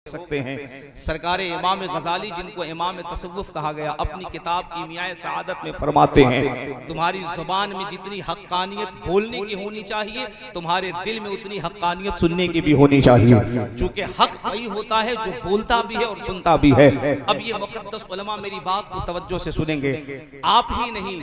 सकते हैं। सरकार इमाम गजाली जिनको इमाम तसव्वुफ कहा गया अपनी किताब कीमियाए सआदत में फरमाते हैं, तुम्हारी जुबान में जितनी हक्कानियत बोलने की होनी चाहिए तुम्हारे दिल में उतनी हक्कानियत सुनने की भी होनी चाहिए, चूंकि हक वही होता है जो बोलता भी है और सुनता भी है। अब ये मुक़द्दस उलमा मेरी बात को तवज्जो से सुनेंगे। आप ही नहीं,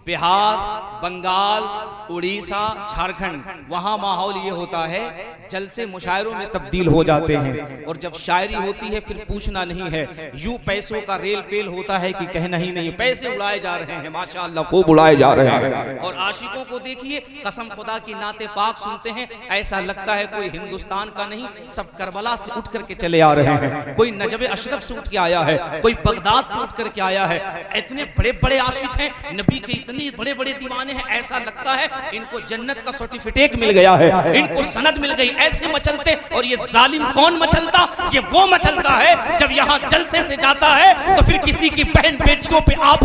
बिहार, बंगाल, उड़ीसा, झारखंड, वहां माहौल ये होता है जलसे मुशायरों में तब्दील हो जाते हैं और जब शायरी होती है फिर पूछना नहीं है, यूं पैसों का रेल पेल होता है कि कहना ही नहीं, पैसे उड़ाए जा रहे हैं, माशाअल्लाह खूब उड़ाए जा रहे हैं। और आशिकों को देखिए, कसम खुदा की नाते पाक सुनते हैं, ऐसा लगता है कोई हिंदुस्तान का नहीं, सब करबला से उठ करके चले आ रहे हैं, कोई नजब अशरफ से उठ के आया है, कोई बगदाद से उठ करके आया है। इतने बड़े बड़े आशिक हैं, नबी के इतने बड़े बड़े दीवाने हैं, ऐसा लगता है इनको जन्नत का सर्टिफिकेट मिल गया है, इनको सनद मिल गई। ऐसे मचलते, और ये जालिम कौन मचलता? ये वो मचलता है जब यहाँ जलसे से जाता है तो फिर किसी की बहन बेटियों पे आप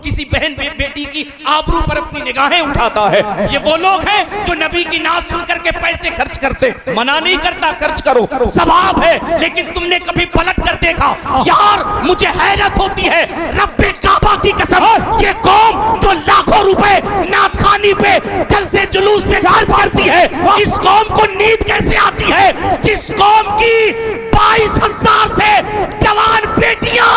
किसी बहन बेटी की आबरू पर अपनी निगाहें उठाता है। ये वो लोग हैं जो नबी की नात सुन करके पैसे खर्च करते, मना नहीं करता खर्च करो, सवाब है, लेकिन तुमने कभी पलट कर देखा? यार मुझे हैरत होती है, रब्बे काबा की कसम, ये कौम जो लाखों रुपए नातखानी पे जलसे जुलूस पे गाल फाड़ती है, इस कौम को नींद कैसे आती है? जिस कौम की 22,000 से जवान बेटियां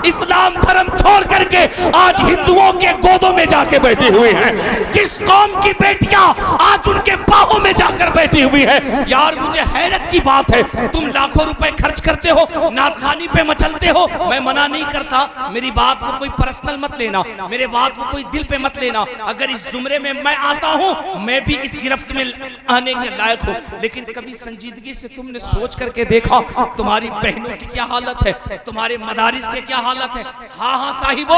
इस्लाम धर्म छोड़ करके आज हिंदुओं के गोदों में जाके बैठी हुई हैं, जिस कौम की बेटियां आज उनके बाहों में जाकर बैठी हुई है। यार मुझे हैरत की बात है, तुम लाखों रुपए खर्च करते हो, नातखानी पे मचलते हो, मैं मना नहीं करता, मेरी बात को कोई पर्सनल मत लेना, मेरे बात को कोई दिल पे मत लेना। अगर इस जुमरे में मैं आता हूं, मैं भी इस गिरफ्त में आने के लायक हूं, लेकिन कभी संजीदगी से तुमने सोच करके देखा तुम्हारी बहनों की क्या हालत है, तुम्हारे मदारिस के क्या हालत है? हाँ हाँ साहिबो,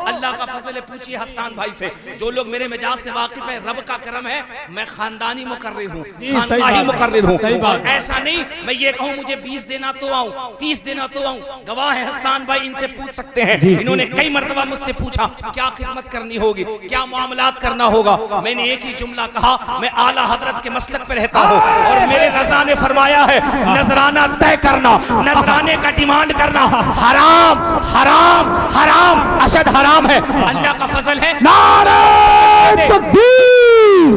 अल्लाह का फजल है, पूछिए हसन भाई से, जो लोग मेरे मिजाज से वाकिफ है, रब का करम है, मैं खानदानी मुकर्रिर हूँ, खानकाही मुकर्रिर हूँ। और ऐसा नहीं मैं ये कहूँ मुझे 20 देना तो आऊँ, 30 देना तो आऊँ, गवाह है हसन भाई, इनसे पूछ सकते हैं, इन्होंने कई मर्तबा मुझसे पूछा क्या खिदमत करनी होगी, क्या मामलात करना होगा। मैंने एक ही जुमला कहा, मैं आला हजरत के मसलक पे रहता हूँ और मेरे रज़ा ने फरमाया है नजराना तय करना, नजराने का डिमांड करना हराम हराम हराम अशद हराम है। अल्लाह का फजल है। नारे तकबीर,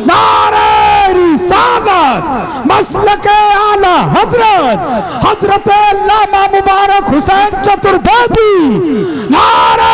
नारे रिसालत, मसलके आला हजरत हजरत अल्लामा मुबारक हुसैन चतुर्वेदी, नारे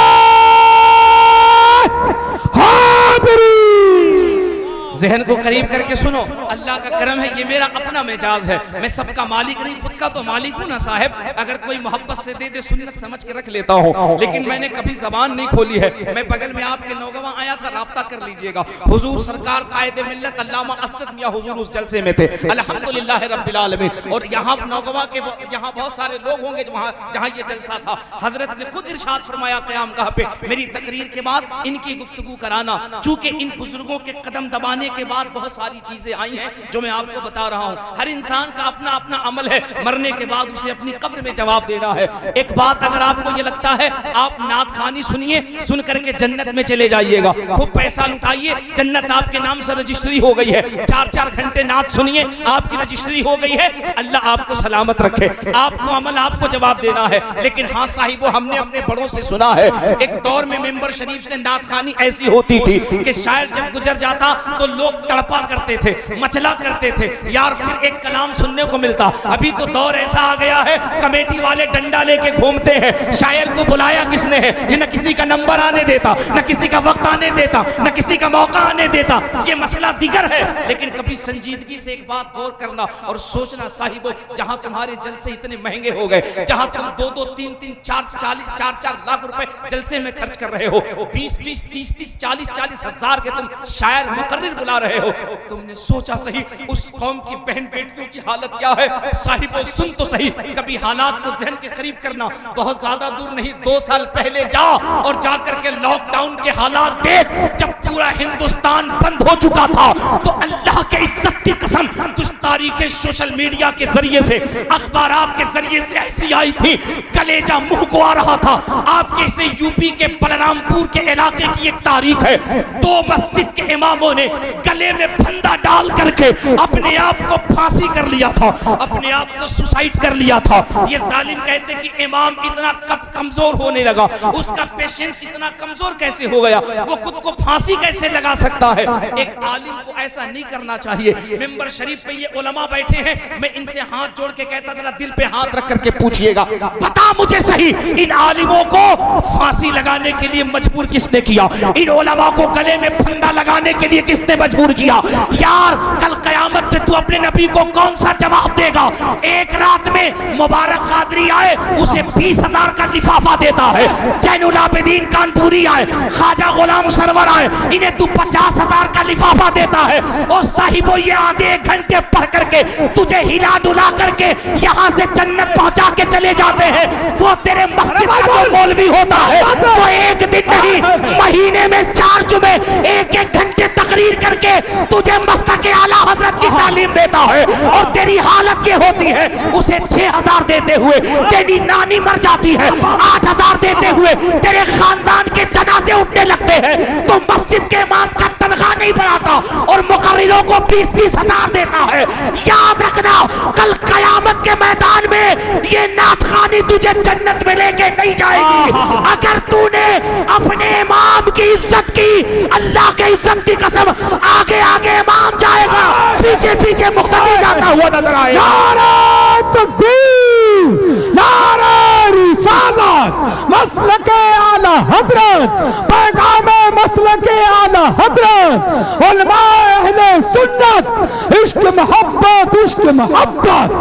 जहन को करीब करके सुनो, अल्लाह का करम है, ये मेरा अपना मिजाज है, मैं सबका मालिक नहीं, खुद का तो मालिक हूँ ना साहब। अगर कोई मोहब्बत से दे दे सुन्नत समझ के रख लेता हूँ, लेकिन मैंने कभी जबान नहीं खोली है। मैं बगल में आपके नौजवान आया था, राब्ता कर लीजिएगा, हुजूर सरकार कायदे मिल्लत अल्लामा असद मियां हुजूर उस जलसे में थे, अल्हम्दुलिल्लाह रब्बिल आलमीन। और यहाँ नौजवान के यहाँ बहुत सारे लोग होंगे जहाँ ये जलसा था। हजरत ने खुद इरशाद फरमाया क़यामगाह पे मेरी तकरीर के बाद इनकी गुफ्तगू कराना, चूंकि इन बुजुर्गों के कदम दबाने के बाद बहुत सारी चीजें आई हैं जो मैं आपको बता रहा हूं। हर इंसान का अपना अपना अमल है, मरने के बाद उसे अपनी कब्र में जवाब देना है। एक बात अगर आपको ये लगता है आप नात खानी सुनिए, सुन करके जन्नत में चले जाइएगा, खूब पैसा लुटाइए, जन्नत आपके नाम से रजिस्ट्री हो गई है, 4-4 घंटे नात सुनिए, आपकी रजिस्ट्री हो गई है, अल्लाह आपको सलामत रखे, आपको अमल आपको जवाब देना है। लेकिन हाँ साहिबो, हमने अपने बड़ों से सुना है एक दौर में मेंबर शरीफ से नात खानी ऐसी होती थी कि शायर जब गुजर जाता तो लोग तड़पा करते थे, मचला करते थे, यार फिर एक कलाम सुनने को मिलता। अभी तो दौर ऐसा आ गया है, कमेटी वाले डंडा लेके घूमते हैं, शायर को बुलाया किसने है, ये न किसी का नंबर आने देता, न किसी का वक्त आने देता, न किसी का मौका आने देता, ये मसला दिगर है। लेकिन कभी संजीदगी से एक बात गौर करना और सोचना साहिबो, जहां तुम्हारे जलसे इतने महंगे हो गए, जहां तुम 2-2, 3-3, 4-4 लाख रुपए जलसे में खर्च कर रहे हो, 20-20, 30-30, 40-40 हजार के तुम शायर मुकर्रिर बुला रहे हो, तुमने सोचा सही उस कौम की बहन बेटियों की हालत क्या है? साहिबो सुन तो सही, कभी हालात को जहन के करीब करना, बहुत ज्यादा दूर नहीं, 2 साल पहले जा और जाकर के लॉकडाउन के हालात देख, जब पूरा हिंदुस्तान बंद हो चुका था तो अल्लाह के इज्जत की कसम कुछ तारीखें सोशल मीडिया के जरिए से, अखबारात के जरिए से ऐसी आई थी, कलेजा मुंह को आ रहा था। आपके इसे यूपी के बलरामपुर के इलाके की एक तारीख है, 2 मस्जिद के इमामों ने गले में फंदा डाल करके अपने आप को फांसी कर लिया था, अपने आप को सुसाइड कर लिया था। ये जालिम कहते कि इमाम इतना कब कमजोर होने लगा, उसका पेशेंस इतना कमजोर कैसे हो गया, वो खुद को फांसी कैसे लगा सकता है। एक आलिम को ऐसा नहीं करना चाहिए। मिंबर शरीफ पे ये उलमा बैठे हैं, मैं इनसे हाथ जोड़ के कहता जरा दिल पे हाथ रख करके पूछिएगा, बता मुझे सही इन आलिमों को फांसी लगाने के लिए मजबूर किसने किया, इन उलमा को गले में फंदा लगाने के लिए किसने मजबूर किया। यार कल कयामत पे तू अपने नबी को कौन सा जवाब देगा। एक रात में मुबारक कादरी आए, उसे 20,000 का लिफाफा देता है। जैनुल आबिदीन कानपुरी आए, ख्वाजा गुलाम सरवर आए, इन्हें तू 50,000 का लिफाफा देता है। और साहिबो ये आधे 1 घंटे पढ़ करके तुझे हिला डुला करके यहाँ से जन्नत पहुंचा के चले जाते हैं। वो तेरे मस्जिद का जो मौलवी होता है वो एक दिन नहीं महीने में 4 जुमे 1-1 घंटे तकरीर करके तुझे मस्तक आला हजरत की तालीम देता है। और तेरी हालत ये होती है, उसे 6,000 देते हुए तेरी नानी मर जाती है, 8,000 देते हुए तेरे खानदान के जनाजे उठने लगते हैं। तो मस्जिद के इमाम का तनख्वाह नहीं बढ़ाता और मुकर्रिरों को 20,000 देता है। याद रखना कल कयामत के मैदान में ये नातखानी तुझे जन्नत में लेके नहीं जाएगी। अगर तूने अपने इमाम की इज्जत की, अल्लाह के इज्जत की कसम, आगे आगे इमाम जाएगा, पीछे पीछे मुक्तदी जाता हुआ नजर आएगा। नारे तकबीर, नारे रिसालत, मसलके आला हजरत, पैगामे मसलके आला हजरत, उलमाए अहले सुन्नत, इश्क मोहब्बत, इश्क मोहब्बत।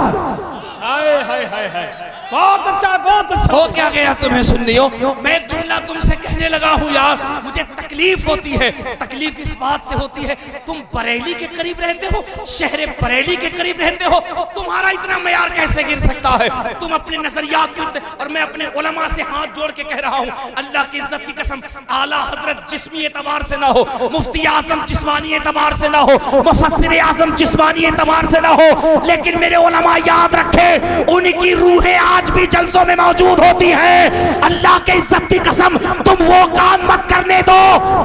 हाय हाय हाय हाय, बहुत अच्छा, बहुत अच्छा। हो क्या गया तुम्हें सुन्नियों, मैं एक जुमला तुमसे कहने लगा हूँ यार, मुझे तकलीफ होती है। तकलीफ इस बात से होती है तुम बरेली के करीब रहते हो, शहर बरेली के करीब रहते हो, तुम्हारा इतना मयार कैसे गिर सकता है। तुम अपने नजरियात को, और मैं अपने उलमा से हाथ जोड़ के कह रहा हूँ, अल्लाह की इज्जत की कसम, आला हजरत जिस्मी एतबार से ना हो, मुफ्ती आजम जिस्मानी एतबार से ना हो, मुफस्सिर आजम जिस्मानी एतबार से ना हो, लेकिन मेरे उलमा याद रखे उनकी रूहें आज भी जलसों में मौजूद होती है। अल्लाह के इज्जत की कसम, तुम वो काम मत करने दो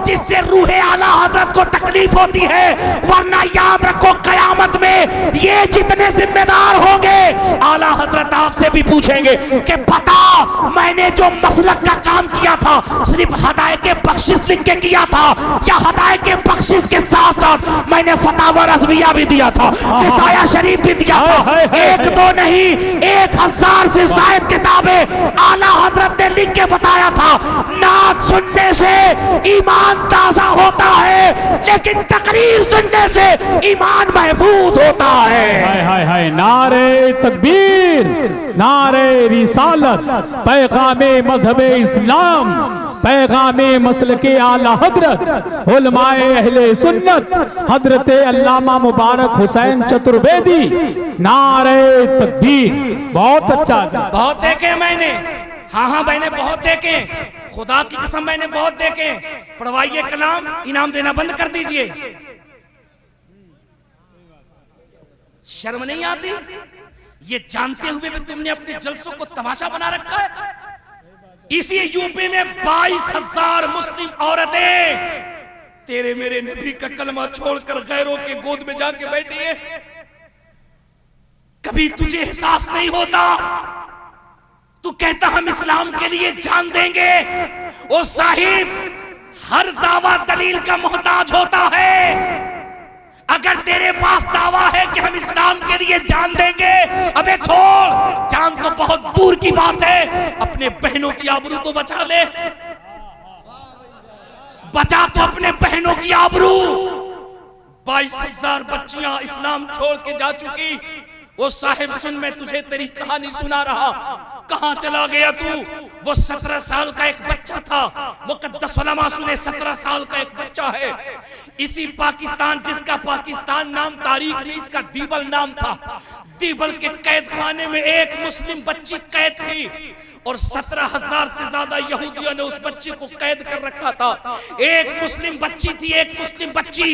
जिससे रूहे आला हजरत को तकलीफ होती है, वरना याद रखो कयामत में ये जितने जिम्मेदार होंगे आला हजरत आपसे भी पूछेंगे कि बता मैंने जो मसलक का काम किया था सिर्फ हदायत के बख्शिश लिख के किया था, या हदायत के बख्शिश के साथ साथ मैंने फतावा रज़विया भी दिया था, किसाया शरीफ भी दिया था। 1-2 नहीं 1000 से जायद किताबें आला हजरत ने लिख के बताया था। नात सुनने से ईमान ताजा होता है, लेकिन तकरीर सुनने से ईमान महफूज होता है। हाय हाय हाय, नारे तकबीर, नारे रिसालत, पैगामे मजहबे इस्लाम, पैगामे मसलके आला हजरत, उलमाए अहले सुन्नत, हजरत अल्लामा मुबारक हुसैन चतुर्वेदी, नारे तकबीर। बहुत अच्छा, बहुत देखे मैंने, हाँ मैंने बहुत देखे, खुदा की कसम मैंने बहुत देखे। पढ़वाइए कलाम, इनाम देना बंद कर दीजिए। शर्म नहीं आती? ये जानते हुए भी तुमने अपने जलसों को तमाशा बना रखा है। इसी यूपी में 22,000 मुस्लिम औरतें तेरे मेरे नबी का कलमा छोड़कर गैरों के गोद में जाके बैठी है। कभी तुझे एहसास नहीं होता? तू कहता हम इस्लाम के लिए जान देंगे। ओ साहिब, हर दावा दलील का मोहताज होता है। अगर तेरे पास दावा है कि हम इस्लाम के लिए जान देंगे, अबे छोड़, जान तो बहुत दूर की बात है, अपने बहनों की आबरू तो बचा ले। बचा तो अपने बहनों की आबरू। 22,000 बच्चियां इस्लाम छोड़ के जा चुकी। वो साहिब सुन, मैं तुझे तेरी कहानी सुना रहा। कहां चला गया तू? वो 17 साल का एक बच्चा था। मुक़द्दस उलमा सुने, 17 साल का एक बच्चा है। इसी पाकिस्तान, जिसका पाकिस्तान नाम तारीख में इसका दीबल नाम था, दीबल के कैद खाने में एक मुस्लिम बच्ची कैद थी। और 17,000 से ज्यादा यहूदियों ने उस बच्ची को कैद कर रखा था। एक मुस्लिम बच्ची थी, एक मुस्लिम बच्ची,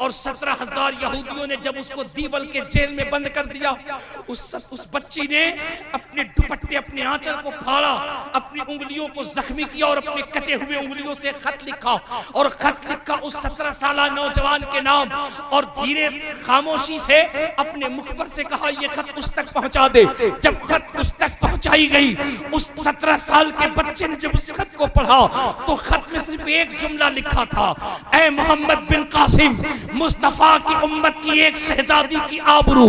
और 17,000 यहूदियों ने जब उसको दीवल के जेल में बंद कर दिया, उस बच्ची ने अपने दुपट्टे, अपने आंचल को फाड़ा, अपनी उंगलियों को जख्मी किया और अपने कटे हुए उंगलियों से खत लिखा, और खत लिखा उस 17 साल नौजवान के नाम, और धीरे खामोशी से अपने मुखबर से कहा ये खत उस तक पहुंचा दे। जब खत उस तक पहुंचाई गई, उस 17 साल के बच्चे ने जब उस खत को पढ़ा तो खत में सिर्फ एक जुमला लिखा था, ऐ मोहम्मद बिन कासिम, मुस्तफा की उम्मत की एक शहजादी की आबरू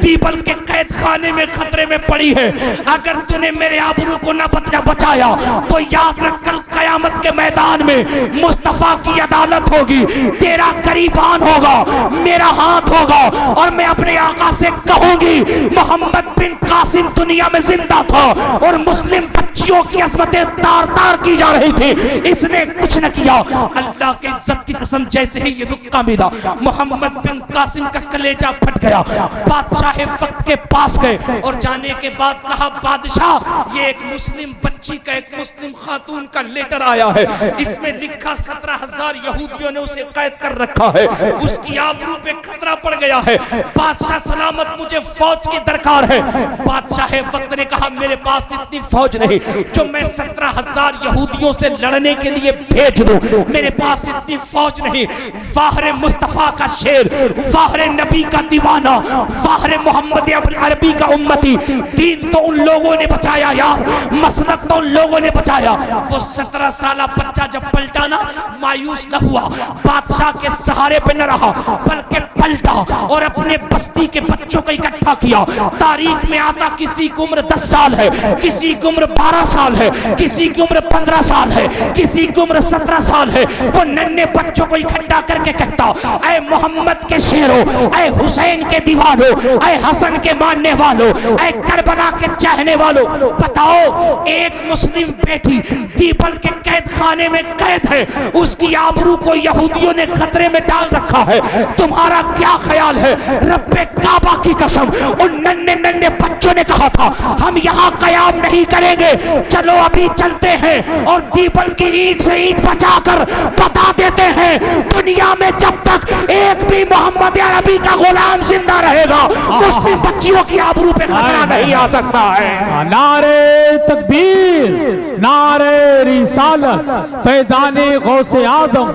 दीपल के कैद खाने में खतरे में पड़ी है। अगर तूने मेरे आबरू को न बचाया तो याद रख कल कयामत के मैदान में मुस्तफा की अदालत होगी, तेरा करीबान होगा, मेरा हाथ होगा, और मैं अपने आका से कहूंगी मोहम्मद बिन कासिम दुनिया में जिंदा था और मुस्लिम बच्चियों की अजमतें तार तार की जा रही थी, इसने कुछ न किया। अल्लाह के इज्जत की कसम, जैसे ही ये रुक्का मिला मोहम्मद बिन कासिम का कलेजा फट गया। बादशाह वक्त के पास गए और जाने के बाद कहा, बादशाह ये एक मुस्लिम बच्ची का, एक मुस्लिम खातून का लेटर आया है, इसमें लिखा 17,000 यहूदियों ने उसे कैद कर रखा है, उसकी आबरू पे खतरा पड़ गया है, बादशाह सलामत मुझे फौज की दरकार है। बादशाह वक्त ने कहा, मेरे पास इतनी फौज नहीं जो मैं 17,000 यहूदियों से लड़ने के लिए भेज दूं, मेरे पास इतनी फौज नहीं। वाहरे मुस्तफा का शेर, वाहरे नबी का दीवाना, वाहरे मोहम्मद अरबी का उम्मती, दीन तो उन लोगों ने बचाया यार, मसलक तो उन लोगों ने बचाया। वो 17 साल बच्चा जब पलटा ना, मायूस न हुआ, बादशाह के सहारे पे न रहा, बल्कि पलटा और अपने बस्ती के बच्चों को इकट्ठा किया। तारीख में आता किसी की उम्र 10 साल है, किसी की उम्र 12 साल है, किसी की उम्र 15 साल है, किसी की उम्र 17 साल है। वो नन्हे बच्चों को इकट्ठा करके कहता, ऐ मोहम्मद के शेरों, ऐ हुसैन के दीवानों, ऐ हसन के मानने वालों, ऐ करबला के चाहने वालों, बताओ एक मुस्लिम बेटी दीपल के कैद खाने में कैद है, उसकी आबरू को यहूदियों ने खतरे में डाल रखा है, तुम्हारा क्या ख्याल है? रब्बे काबा की कसम, उन नन्हे नन्हे बच्चों ने कहा था हम यहाँ कयाम नहीं करेंगे, चलो अभी चलते हैं और दीपल की ईंट से ईंट बचाकर बता देते हैं दुनिया में जब तक एक भी मोहम्मद अरबी का गुलाम जिंदा रहेगा मुस्लिम बच्चियों की आबरू पे खतरा नहीं आ सकता है। नारे तकबीर, नारे रिसालत, फैजाने गौसे आजम,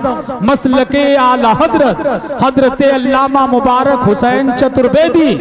मसलके आला हजरत हजरत अल्लामा मुबारक हुसैन चतुर्वेदी,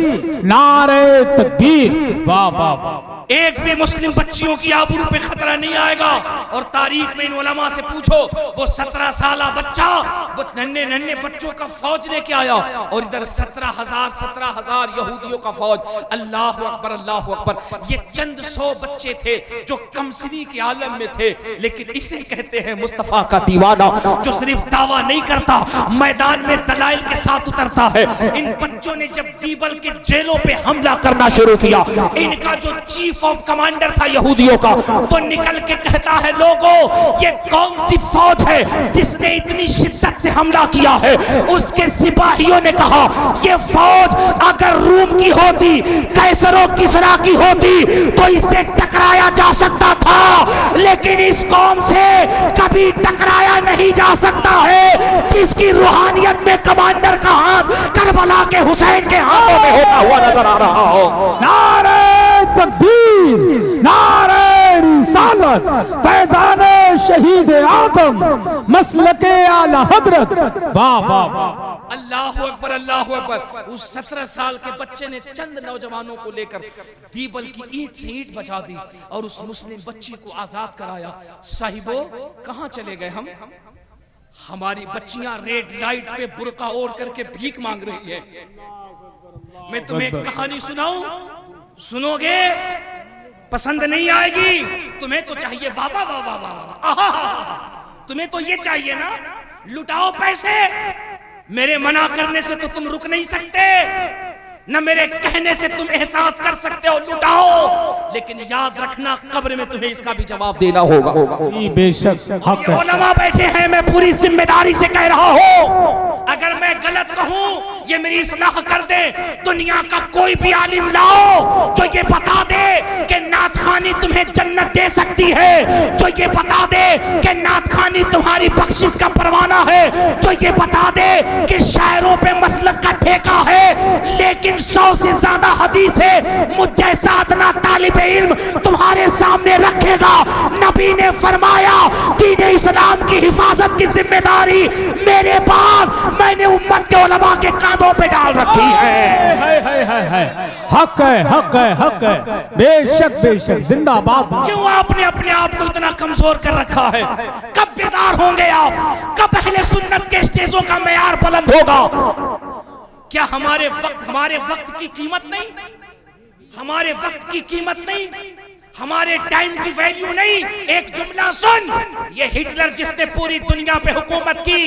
नारे तकबीर। वाह वाह वाह। एक भी मुस्लिम बच्चियों की आबरू पे खतरा नहीं आएगा। और तारीख में इन उलमा से पूछो, वो 17 साल बच्चा वो नन्हे नन्हे बच्चों का फौज लेके आया और इधर 17,000 यहूदियों का फौज। अल्लाह अकबर, अल्लाह अकबर। ये चंद 100 बच्चे थे जो कमसिनी के आलम में थे, लेकिन इसे कहते हैं मुस्तफा का दीवाना, जो सिर्फ दावा नहीं करता, मैदान में दलाइल के साथ उतरता है। इन बच्चों ने जब दीवल के जेलों पे हमला करना शुरू किया, इनका जो चीफ ऑफ कमांडर था यहूदियों का, वो निकल के कहता है, लोगों ये कौन सी फौज है जिसने इतनी शिद्दत से हमला किया है? उसके सिपाहियों ने कहा, ये फौज अगर रूम की होती, कैसरो किसरा की होती तो इससे टकराया जा सकता था, लेकिन इस कौम से कभी टकराया नहीं जा सकता है जिसकी रूहानियत में कमांडर का हाथ करबला के हुसैन के हाथों में होता हुआ नजर आ रहा हो। नारे तकबीर, नारे रिसालत, फैजाने शहीद आजम, मसलके आला हजरत। वाह वाह वाह। अल्लाह अकबर, अल्लाह अकबर। उस 17 साल के बच्चे ने चंद नौजवानों को लेकर दीवल की ईंट से ईंट बचा दी और उस मुस्लिम बच्ची को आजाद कराया। साहिबो कहां चले गए हम? हमारी बच्चियां रेड लाइट पे बुर्का ओढ़ करके भीख मांग रही है। मैं तुम्हें एक कहानी सुनाऊं, सुनोगे? पसंद नहीं आएगी। तुम्हें तो चाहिए वाह वाह वाह वाह वाह, तुम्हें तो ये चाहिए ना, लुटाओ पैसे। मेरे मना करने से तो तुम रुक नहीं सकते, न मेरे कहने से तुम एहसास कर सकते हो, लुटाओ। लेकिन याद रखना, कब्र में तुम्हें इसका भी जवाब देना होगा। बेशक हक है। उलमा बैठे हैं, मैं पूरी जिम्मेदारी से कह रहा हूं, अगर मैं गलत कहूं ये मेरी इस्लाह कर दे। दुनिया का कोई भी आलिम लाओ जो ये बता दे कि नात खानी तुम्हें जन्नत दे दे सकती है, जो ये बता दे कि नात खानी तुम्हारी बख्शिश का परवाना है, जो ये बता दे कि शायरों पे मसलक का ठेका है, लेकिन 100 से ज्यादा हदीस है मुझ जैसा अदना तालिब इल्म तुम्हारे सामने रखेगा। नबी ने फरमाया दीन इस्लाम की हिफाजत की जिम्मेदारी मेरे बाद मैंने उम्मत के उलमा के कांधों पे डाल रखी है। हक है, हक है, हक है, बेशक बेशक, जिंदाबाद। क्यों आपने अपने आप को इतना कमजोर कर रखा है? कब बेदार होंगे आप? कब अहले सुन्नत के स्टेजों का मेयार बुलंद होगा? क्या हमारे वक्त की कीमत नहीं? हमारे वक्त की कीमत नहीं? हमारे टाइम की वैल्यू नहीं? एक जुमला सुन, ये हिटलर जिसने पूरी दुनिया पे हुकूमत की,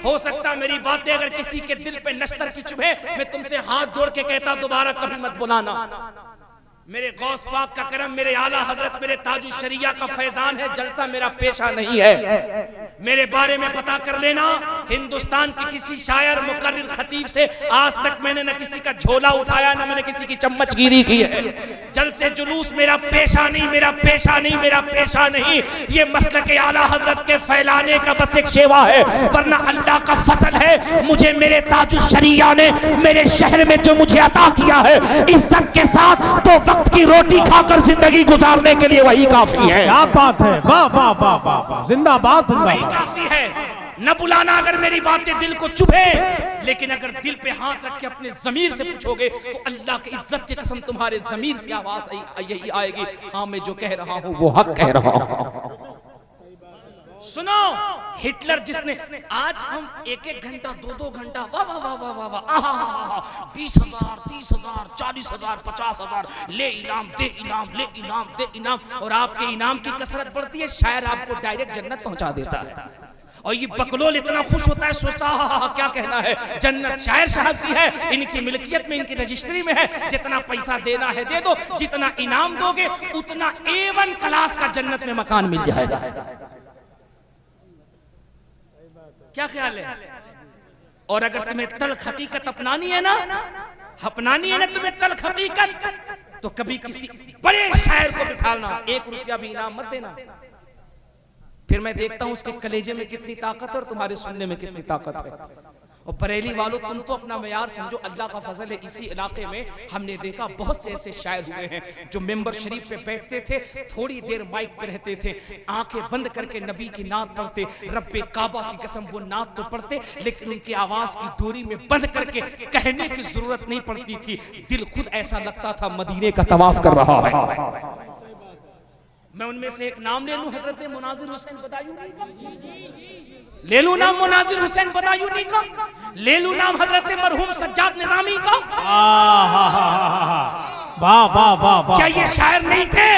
हो सकता मेरी बातें अगर किसी के दिल पे नश्तर की चुभे, मैं तुमसे हाथ जोड़ के कहता दोबारा कभी मत बुलाना। मेरे गौस पाक का करम, मेरे आला हजरत, मेरे ताजुल शरिया का फैजान है, जलसा मेरा पेशा नहीं है। मेरे बारे में पता कर लेना, हिंदुस्तान के किसी शायर मुकर्रिर खतीब से आज तक मैंने न किसी का झोला उठाया, न मैंने किसी की चम्मचगिरी की है। जलसे जुलूस मेरा पेशा नहीं, मेरा पेशा नहीं, मेरा पेशा नहीं। ये मसलक आला हजरत के फैलाने का बस एक सेवा है, वरना अल्लाह का फजल है मुझे मेरे ताजुल शरिया ने मेरे शहर में जो मुझे अता किया है इज्जत के साथ, तो वक्त की रोटी खाकर जिंदगी गुजारने के लिए वही काफी है। क्या बात है, वाह वाह वाह वाह वाह, जिंदाबाद वही जिंदाबाद। काफी है। न बुलाना अगर मेरी बातें दिल को चुभे, लेकिन अगर दिल पे हाथ रख के अपने जमीर से पूछोगे तो अल्लाह की इज्जत की कसम तुम्हारे जमीर से आवाज यही आएगी, हाँ मैं जो कह रहा हूँ वो हक कह रहा हूँ। सुनो, हिटलर जिसने, आज हम 1-1 घंटा 2-2 घंटा वाह वाह वाह वाह वाह वाह 20,000 30,000 40,000 50,000 ले इनाम दे इनाम, ले इनाम दे इनाम, और आपके इनाम की कसरत बढ़ती है, शायर आपको डायरेक्ट जन्नत पहुंचा देता है। और ये बकलोल इतना खुश होता है, सोचता है क्या कहना है, जन्नत शायर साहब की है, इनकी मिल्कियत में, इनकी रजिस्ट्री में है, जितना पैसा देना है दे दो, जितना इनाम दोगे उतना A1 क्लास का जन्नत में मकान मिल जाएगा। क्या ख्याल है? और अगर तुम्हें तल्ख हकीकत अपनानी है ना तुम्हें तल्ख हकीकत, तो कभी किसी बड़े शायर को बिठाना, 1 रुपया भी इनाम मत देना, फिर मैं देखता हूं उसके कलेजे में कितनी ताकत है और तुम्हारे सुनने में कितनी ताकत है। और बरेली वालों, तुम तो अपना मयार समझो, अल्लाह का फजल है इसी इलाके में हमने देखा बहुत से ऐसे शायर हुए हैं जो मेंबर शरीफ पे बैठते थे, थोड़ी देर माइक पे रहते थे, आंखें बंद करके नबी की नात पढ़ते, रब्बे काबा की कसम वो नात तो पढ़ते, लेकिन उनकी आवाज की डोरी में बंद करके कहने की जरूरत नहीं पड़ती थी, दिल खुद ऐसा लगता था मदीने का तवाफ कर रहा है। मैं उनमें से एक नाम ले लूं, हजरत मुनाजिर हुसैन बदायूनी का ले लूं नाम, मुनाजिर हुसैन बदायूनी का ले लूं नाम, हजरत मरहूम सज्जाद निजामी का। वाह वाह वाह वाह। क्या ये शायर नहीं थे?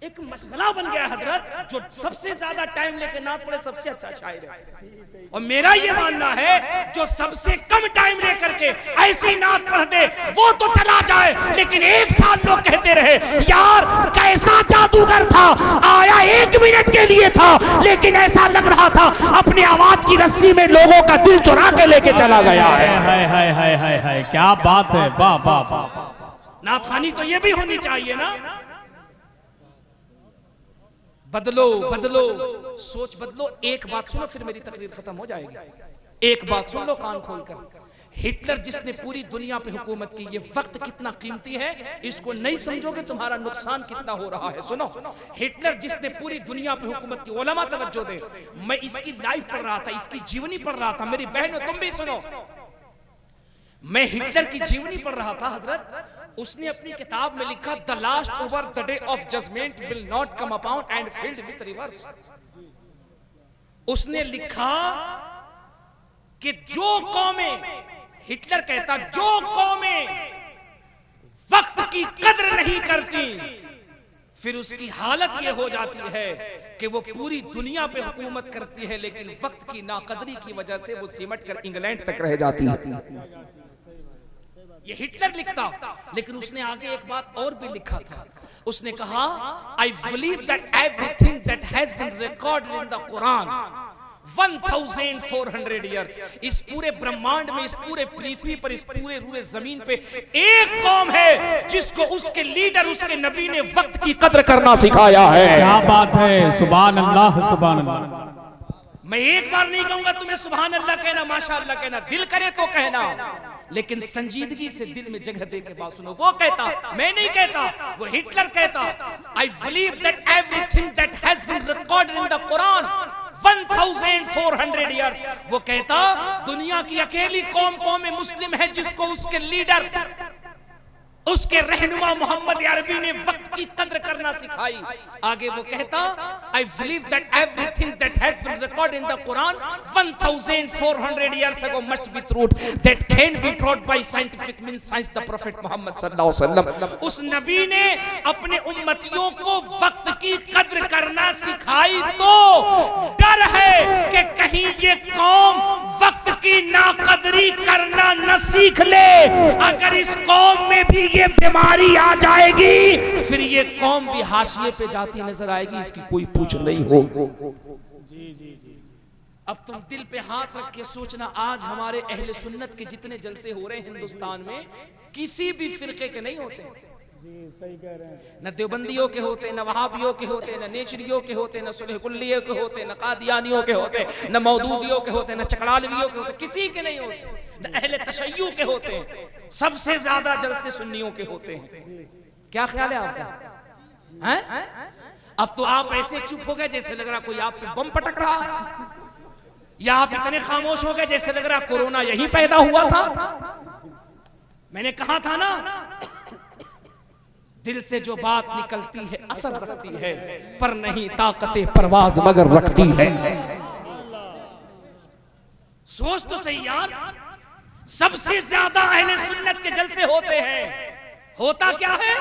एक मशगला बन गया हजरत, जो सबसे ज्यादा टाइम लेके नात पढ़े सबसे अच्छा शायर है। और मेरा ये मानना है जो सबसे कम टाइम लेकर के ऐसी नात पढ़ दे वो तो चला जाए, लेकिन 1 साल लोग कहते रहे यार कैसा जादूगर था, आया 1 मिनट के लिए था, लेकिन ऐसा लग रहा था अपनी आवाज की रस्सी में लोगों का दिल चुरा के लेके चला गया है। क्या बात है, वाह वाह वाह। नात खानी तो ये भी होनी चाहिए ना। बदलो बदलो, सोच बदलो। एक बात सुनो फिर मेरी तकरीर खत्म हो जाएगी। एक बात सुन लो कान खोलकर, हिटलर जिसने पूरी दुनिया पे हुकूमत की, ये वक्त कितना कीमती है इसको नहीं समझोगे तुम्हारा नुकसान कितना हो रहा है। सुनो, हिटलर जिसने पूरी दुनिया पे हुकूमत की, उलमा तवज्जो दे, मैं इसकी लाइफ पढ़ रहा था, इसकी जीवनी पढ़ रहा था, मेरी बहनों तुम भी सुनो, मैं हिटलर की जीवनी पढ़ रहा था हजरत। उसने अपनी किताब में लिखा the last hour the day of judgment will not come upon and filled with rivers. उसने लिखा कि जो कौमें, हिटलर कहता जो कौमें वक्त की कद्र नहीं करती, फिर उसकी हालत यह हो जाती है कि वो पूरी दुनिया पे हुकूमत करती है, लेकिन वक्त की नाकदरी की वजह से वो सिमट कर इंग्लैंड तक रह जाती है। ये हिटलर लिखता, लेकिन उसने आगे एक बात और भी लिखा था। उसने कहा I believe that everything that has been recorded in the Quran 1400 years. इस पूरे ब्रह्मांड में, इस पूरे पृथ्वी पर, इस पूरे रूए जमीन पे एक कौम है जिसको उसके लीडर, उसके नबी ने वक्त की कद्र करना सिखाया है। क्या बात है, सुभान अल्लाह सुभान अल्लाह। मैं एक बार नहीं कहूंगा तुम्हें सुभान अल्लाह कहना, माशा अल्लाह कहना, दिल करे तो कहना, लेकिन संजीदगी से दिल में जगह दे के बात सुनो। वो कहता, मैं नहीं कहता, वो हिटलर कहता, I believe that everything that has been recorded in the Quran 1400 years. वो कहता दुनिया की अकेली कौम मुस्लिम है जिसको उसके लीडर, उसके रहनुमा मोहम्मद अरबी ने वक्त की कद्र करना सिखाई। आगे वो कहता, I believe that everything that has been recorded in the Quran 1400 years ago must be truth that can be brought by scientific means science the prophet Muhammad सल्लल्लाहु अलैहि वसल्लम। उस नबी ने अपने उम्मतियों को वक्त की कद्र करना सिखाई, तो डर है कि कहीं ये कौम वक्त की नाकदरी करना न सीख ले। अगर इस कौम में भी ये बीमारी आ जाएगी, फिर ये कौम भी हाशिए पे जाती नजर आएगी, इसकी कोई पूछ नहीं हो। अब तुम दिल पे हाथ रख के सोचना, आज हमारे अहले सुन्नत के जितने जलसे हो रहे हैं हिंदुस्तान में, किसी भी फिरके के नहीं होते। सही कह रहे हैं। न देवबंदियों के होते, न वहाबियों के होते, न नेचरियों के होते, न सुलह कुल्लियों के होते, न कादियानियों के होते, न मौदूदियों के होते, न चकड़ालवियों के होते, किसी के नहीं होते। न अहले तशय्युअ के होते हैं, सबसे ज्यादा जलसे सुन्नियों के होते हैं। क्या ख्याल है आपका? हैं? अब तो आप ऐसे चुप हो गए जैसे लग रहा कोई आप पे बम पटक रहा है, या आप इतने खामोश हो गए जैसे लग रहा कोरोना यहीं पैदा हुआ था। मैंने कहा था ना, दिल से जो बात निकलती है असर रखती है, पर नहीं ताकते परवाज मगर रखती है। सोच तो सही यार, सबसे ज्यादा अहले सुन्नत के जलसे होते हैं। होता क्या है?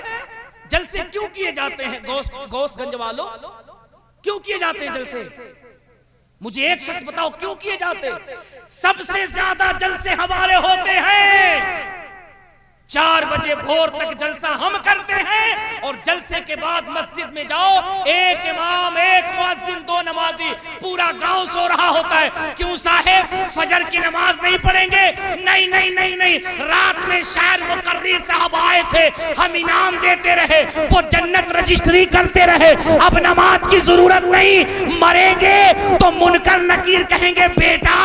जलसे क्यों किए जाते हैं? गौसगंज वालों, क्यों किए जाते हैं जलसे? मुझे एक शख्स बताओ क्यों किए जाते? सबसे ज्यादा जलसे हमारे होते हैं 4 बजे भोर तक जलसा हम करते हैं, और जलसे के बाद मस्जिद में जाओ, एक इमाम, एक मुअज्जिन, 2 नमाजी, पूरा गांव सो रहा होता है। क्यों साहेब, फजर की नमाज नहीं पढ़ेंगे? नहीं नहीं नहीं नहीं, रात में शायर मुकर्रिर साहब आए थे, हम इनाम देते रहे, वो जन्नत रजिस्ट्री करते रहे, अब नमाज की जरूरत नहीं। मरेंगे तो मुनकर नकीर कहेंगे, बेटा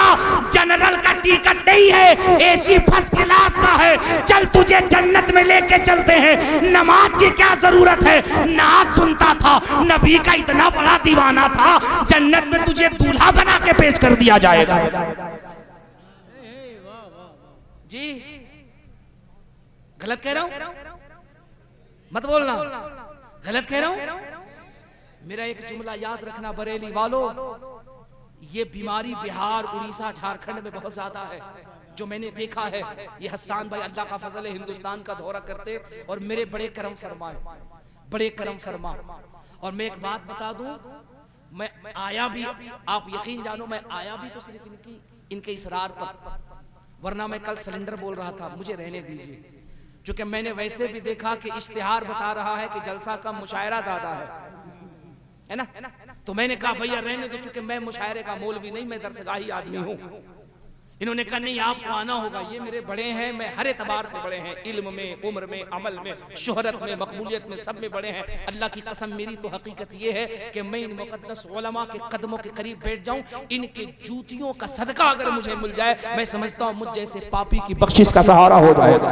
जनरल का टिकट नहीं है, एसी फर्स्ट क्लास का है, चल तुझे जन्नत में लेके चलते हैं। नमाज की क्या जरूरत है? नात सुनता था, नबी का इतना बड़ा दीवाना था, जन्नत में तुझे दूल्हा बना के पेश कर दिया जाएगा। जी गलत कह रहा हूं? मत बोलना गलत कह रहा हूं। मेरा एक जुमला याद रखना बरेली वालों, ये बीमारी बिहार, उड़ीसा, झारखंड में बहुत ज्यादा है, जो मैंने देखा है। ये हसन भाई अल्लाह का फजल है, हिंदुस्तान का दौरा करते और मेरे बड़े करम फरमाए, बड़े करम फरमा। और मैं एक बात बता दूं, मैं आया भी, आप यकीन जानो, मैं आया भी तो सिर्फ इनके इसरार पर, वरना मैं कल सिलेंडर बोल रहा था, मुझे रहने दीजिए। चूंकि मैंने वैसे भी देखा कि इश्तिहार बता रहा है कि जलसा कम, मुशायरा ज्यादा है ना, तो मैंने कहा भैया रहने दो, चूंकि मैं मुशायरे का मौलवी नहीं, मैं दरसगाही आदमी हूं। इन्होंने कहा नहीं आपको आना होगा, ये मेरे बड़े हैं, मैं हर एतबार से बड़े हैं, इल्म में, उम्र में, अमल में, शोहरत में, मकबूलियत में, सब में बड़े हैं। अल्लाह की कसम, मेरी तो हकीकत ये है कि मैं इन मुक़द्दस उलमा के कदमों के करीब बैठ जाऊं, इनके जूतियों का सदका अगर मुझे मिल जाए, मैं समझता हूं मुझ जैसे पापी की बख्शिश का सहारा हो जाएगा।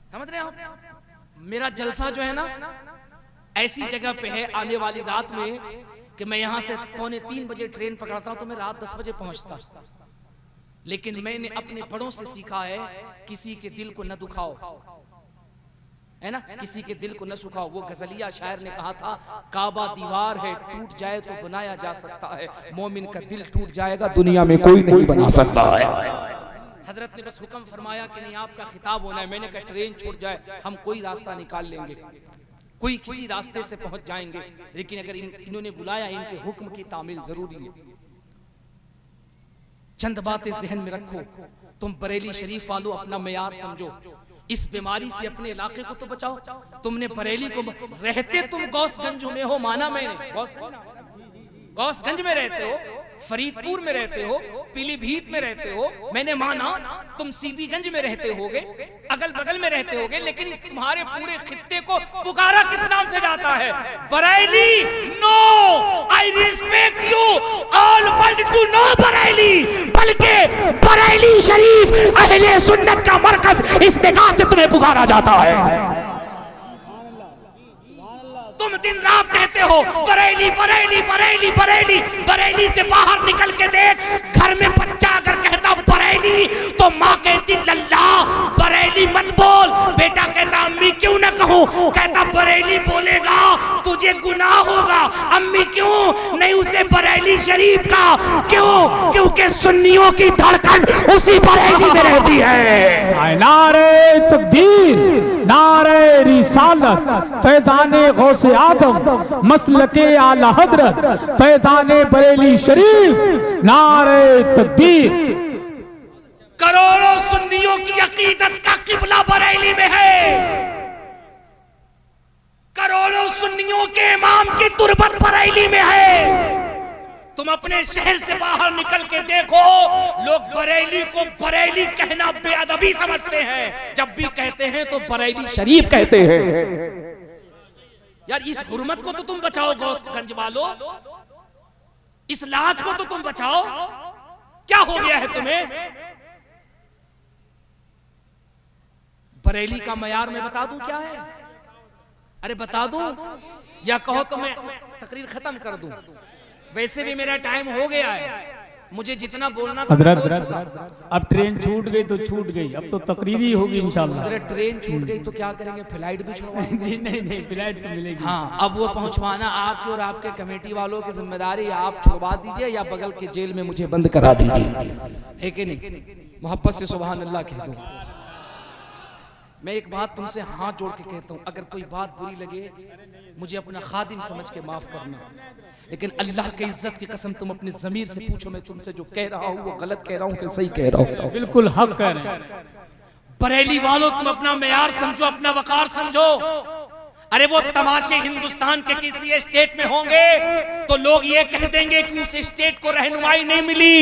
समझ रहे हो? मेरा जलसा जो है ना ऐसी जगह पे है, आने वाली रात में, कि मैं यहां से 2:45 बजे ट्रेन पकड़ता हूं तो मैं रात 10 बजे पहुंचता। लेकिन मैंने अपने बड़ों से सीखा है, किसी के दिल को न दुखाओ, है ना, किसी के दिल को न सुखाओ। वो गजलिया शायर ने कहा था, काबा दीवार है, टूट जाए तो बनाया जा सकता है, मोमिन का दिल टूट जाएगा, दुनिया में कोई नहीं बना सकता है। हजरत ने बस हुक्म फरमाया कि नहीं आपका खिताब होना है। मैंने कहा ट्रेन छूट जाए, हम कोई रास्ता निकाल लेंगे, कोई किसी रास्ते से पहुंच जाएंगे, लेकिन अगर इन्होंने बुलाया, इनके हुक्म की तामील जरूरी है। चंद बातें जहन में रखो, तुम बरेली शरीफ वालों अपना मेयार समझो, इस बीमारी से अपने इलाके को तो बचाओ। तुमने बरेली को रहते, तुम गौसगंज में हो, माना मैंने, गौसगंज में रहते हो, फरीदपुर में रहते हो, पीलीभीत में रहते हो, मैंने माना तुम सीबीगंज में रहते होगे, अगल बगल में रहते होगे, लेकिन इस तुम्हारे पूरे खित्ते को पुकारा किस नाम से जाता है? बरेली। नो, I respect you, all world to know Bareilly, बल्कि बरेली शरीफ अहले सुन्नत का मरकज इस निगाह से तुम्हें पुकारा जाता है। तुम दिन रात कहते हो बरेली बरेली बरेली बरेली, बरेली से बाहर निकल के देख, घर में बच्चा अगर कहता बरेली तो माँ कहती लल्ला बरेली मत बोल, बेटा कहता अम्मी क्यों ना कहूँ, कहता बरेली बोलेगा तुझे गुनाह होगा, अम्मी क्यों नहीं, उसे बरेली शरीफ का, क्यों? क्योंकि सुन्नियों की धड़कन उसी बरेली में रहती है। नारे तकबीर, नारे रिसालत, फैजाने गौसे आजम, मसलके आला हजरत, फैजाने बरेली शरीफ, नारे तकबीर। करोड़ों सुन्नियों की अकीदत का किबला बरेली में है, करोड़ों सुन्नियों के इमाम की तुरबत बरेली में है। तुम अपने शहर से बाहर निकल के देखो, लोग बरेली को बरेली कहना बेअदबी समझते हैं, जब भी कहते हैं तो बरेली शरीफ कहते हैं। यार इस हुर्मत को तो तुम बचाओ गौसगंज वालों, इस लाज को तो तुम बचाओ। क्या हो गया है तुम्हें? बरेली का मयार मैं बता दूं क्या है? अरे बता दूं या कहो तो मैं तकरीर खत्म कर दूं? वैसे भी मेरा टाइम हो गया है, मुझे जितना बोलना था हजरत अब ट्रेन छूट गई तो छूट गई, अब तो तकरीरी होगी इंशाल्लाह। अगर ट्रेन छूट गई तो क्या करेंगे? फ्लाइट भी छुड़वाएंगे? जी नहीं, फ्लाइट तो मिलेगी। हाँ, अब वो पहुंचवाना आपके और आपके कमेटी वालों की जिम्मेदारी, आप छुड़वा दीजिए या बगल के जेल में मुझे बंद करा दीजिए, है कि नहीं? मोहब्बत से सुभान अल्लाह कह दो। मैं एक बात तुमसे हाथ जोड़ के कहता हूं, अगर कोई बात बुरी लगे मुझे अपना खादिम समझ के माफ करना, लेकिन अल्लाह के इज्जत की कसम तुम अपने जमीर से पूछो, मैं तुमसे जो कह रहा हूँ वो गलत कह रहा हूँ कि सही कह रहा हूँ? बिल्कुल हक कह रहे हैं। बरेली वालों तुम अपना मेयार समझो, अपना वकार समझो। अरे वो तमाशे हिंदुस्तान के किसी स्टेट में होंगे तो लोग ये कह देंगे कि उस स्टेट को रहनुमाई नहीं मिली,